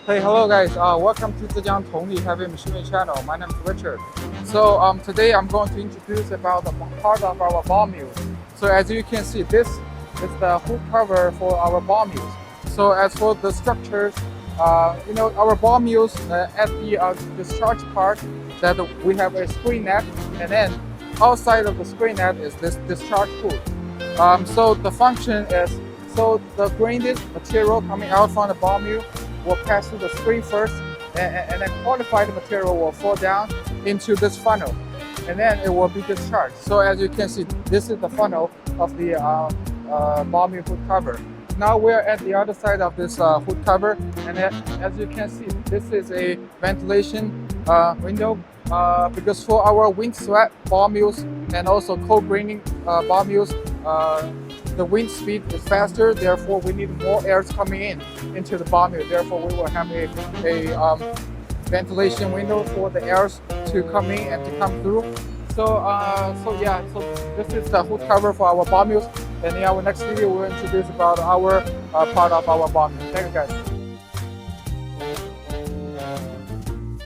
Hey, hello guys. Welcome to Zhejiang Tongli Heavy Machinery channel. My name is Richard. So today I'm going to introduce about the part of our ball mills. So as you can see, this is the hood cover for our ball mills. So as for the structures, our ball mills at the discharge part, that we have a screen net, and then outside of the screen net is this discharge hood. So the function is, so the grained material coming out from the ball mill will pass through the screen first, and then qualified material will fall down into this funnel, and then it will be discharged. So as you can see, this is the funnel of the ball mill hood cover. Now we're at the other side of this hood cover, and as you can see, this is a ventilation window because for our wind swept ball mills and also cold graining ball mills, the wind speed is faster, therefore we need more air coming into the ball mill. Therefore, we will have a ventilation window for the airs to come in and to come through. So this is the hood cover for our ball mills. And in our next video, we'll introduce about our part of our ball mill. Thank you guys.